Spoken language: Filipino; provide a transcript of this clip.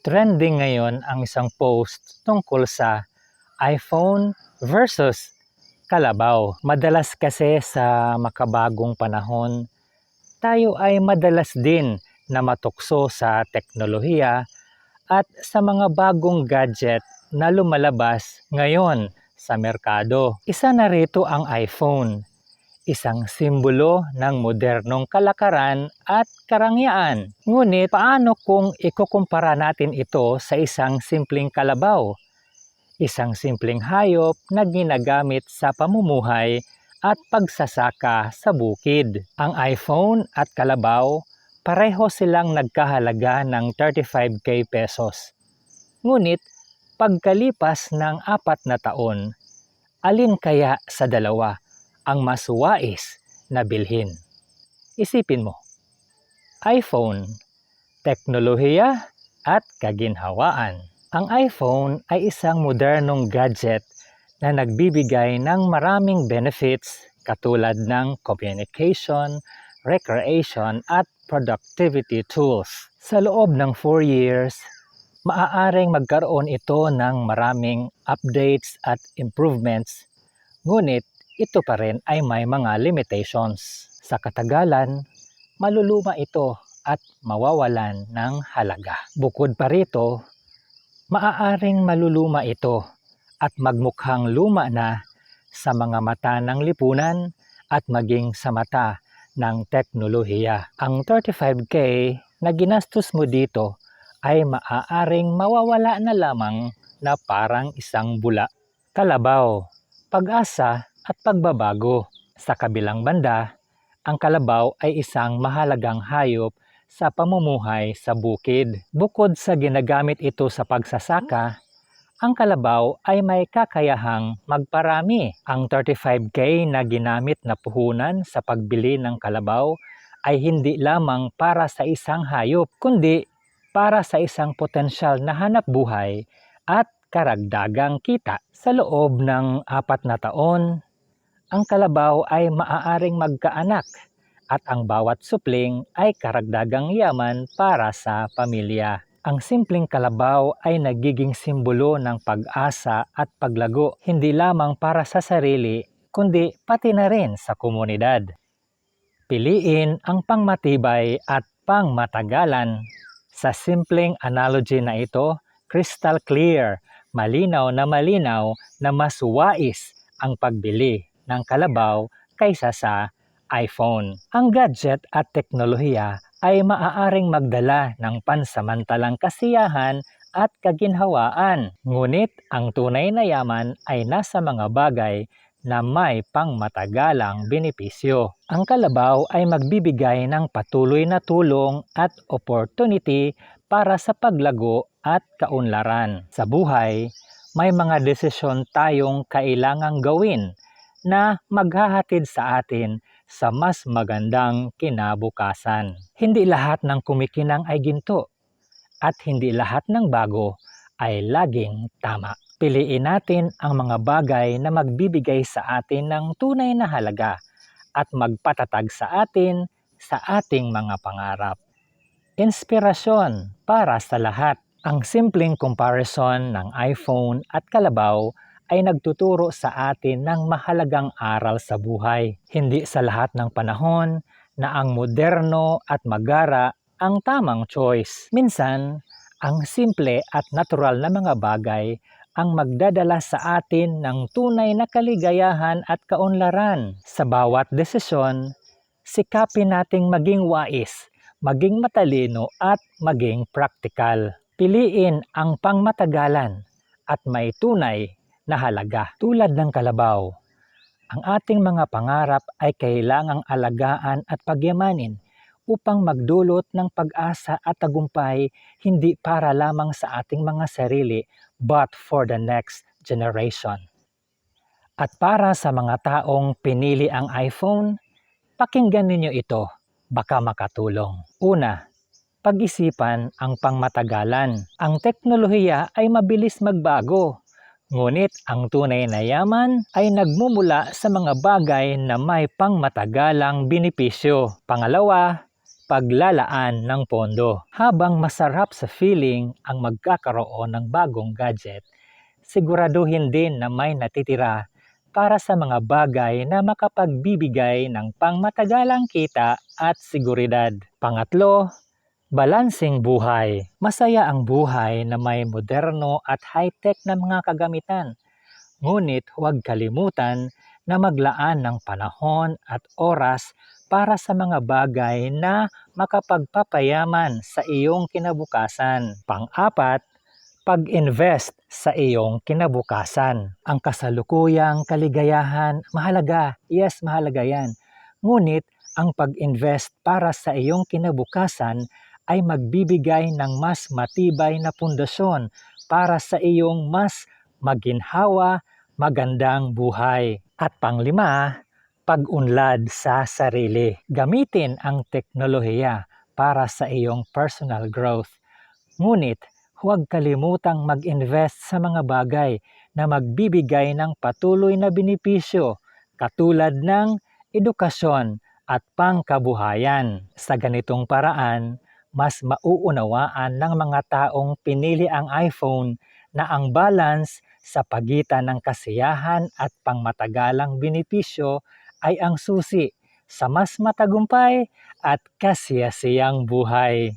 Trending ngayon ang isang post tungkol sa iPhone versus kalabaw. Madalas kasi sa makabagong panahon, tayo ay madalas din na matukso sa teknolohiya at sa mga bagong gadget na lumalabas ngayon sa merkado. Isa na rito ang iPhone, isang simbolo ng modernong kalakaran at karangyaan. Ngunit paano kung ikukumpara natin ito sa isang simpleng kalabaw? Isang simpleng hayop na ginagamit sa pamumuhay at pagsasaka sa bukid. Ang iPhone at kalabaw, pareho silang nagkahalaga ng 35k pesos. Ngunit pagkalipas ng 4 na taon, alin kaya sa dalawa ang mas wais na bilhin? Isipin mo, iPhone, teknolohiya at kaginhawaan. Ang iPhone ay isang modernong gadget na nagbibigay ng maraming benefits katulad ng communication, recreation at productivity tools. Sa loob ng 4 years, maaaring magkaroon ito ng maraming updates at improvements, ngunit ito pa rin ay may mga limitations. Sa katagalan, maluluma ito at mawawalan ng halaga. Bukod pa rito, maaaring maluluma ito at magmukhang luma na sa mga mata ng lipunan at maging sa mata ng teknolohiya. Ang 35k na ginastos mo dito ay maaaring mawawala na lamang na parang isang bula. Kalabaw, pag-asa at pagbabago. Sa kabilang banda, ang kalabaw ay isang mahalagang hayop sa pamumuhay sa bukid. Bukod sa ginagamit ito sa pagsasaka, ang kalabaw ay may kakayahang magparami. Ang 35k na ginamit na puhunan sa pagbili ng kalabaw ay hindi lamang para sa isang hayop, kundi para sa isang potensyal na hanap buhay at karagdagang kita. Sa loob ng 4 na taon, ang kalabaw ay maaaring magkaanak at ang bawat supling ay karagdagang yaman para sa pamilya. Ang simpleng kalabaw ay nagiging simbolo ng pag-asa at paglago, hindi lamang para sa sarili, kundi pati na rin sa komunidad. Piliin ang pangmatibay at pangmatagalan. Sa simpleng analogy na ito, crystal clear, malinaw na mas wais ang pagbili ng kalabaw kaysa sa iPhone. Ang gadget at teknolohiya ay maaaring magdala ng pansamantalang kasiyahan at kaginhawaan. Ngunit ang tunay na yaman ay nasa mga bagay na may pangmatagalang benepisyo. Ang kalabaw ay magbibigay ng patuloy na tulong at opportunity para sa paglago at kaunlaran. Sa buhay, may mga desisyon tayong kailangang gawin na maghahatid sa atin sa mas magandang kinabukasan. Hindi lahat ng kumikinang ay ginto at hindi lahat ng bago ay laging tama. Piliin natin ang mga bagay na magbibigay sa atin ng tunay na halaga at magpatatag sa atin sa ating mga pangarap. Inspirasyon para sa lahat. Ang simpleng comparison ng iPhone at kalabaw ay nagtuturo sa atin ng mahalagang aral sa buhay. Hindi sa lahat ng panahon na ang moderno at magara ang tamang choice. Minsan, ang simple at natural na mga bagay ang magdadala sa atin ng tunay na kaligayahan at kaunlaran. Sa bawat desisyon, sikapin nating maging wais, maging matalino at maging praktikal. Piliin ang pangmatagalan at may tunay na halaga. Tulad ng kalabaw, ang ating mga pangarap ay kailangang alagaan at pagyamanin upang magdulot ng pag-asa at tagumpay, hindi para lamang sa ating mga sarili but for the next generation. At para sa mga taong pinili ang iPhone, pakinggan ninyo ito, baka makatulong. Una, pag-isipan ang pangmatagalan. Ang teknolohiya ay mabilis magbago. Ngunit ang tunay na yaman ay nagmumula sa mga bagay na may pangmatagalang benepisyo. Pangalawa, paglalaan ng pondo. Habang masarap sa feeling ang magkakaroon ng bagong gadget, siguraduhin din na may natitira para sa mga bagay na makapagbibigay ng pangmatagalang kita at seguridad. Pangatlo, balansing buhay. Masaya ang buhay na may moderno at high-tech na mga kagamitan. Ngunit huwag kalimutan na maglaan ng panahon at oras para sa mga bagay na makapagpapayaman sa iyong kinabukasan. Pang-apat, pag-invest sa iyong kinabukasan. Ang kasalukuyang kaligayahan, mahalaga. Yes, mahalaga yan. Ngunit ang pag-invest para sa iyong kinabukasan ay magbibigay ng mas matibay na pundasyon para sa iyong mas maginhawa, magandang buhay. At panglima, pag-unlad sa sarili. Gamitin ang teknolohiya para sa iyong personal growth. Ngunit, huwag kalimutang mag-invest sa mga bagay na magbibigay ng patuloy na benepisyo katulad ng edukasyon at pangkabuhayan. Sa ganitong paraan, mas mauunawaan ng mga taong pinili ang iPhone na ang balance sa pagitan ng kasiyahan at pangmatagalang benepisyo ay ang susi sa mas matagumpay at kasiyasiyang buhay.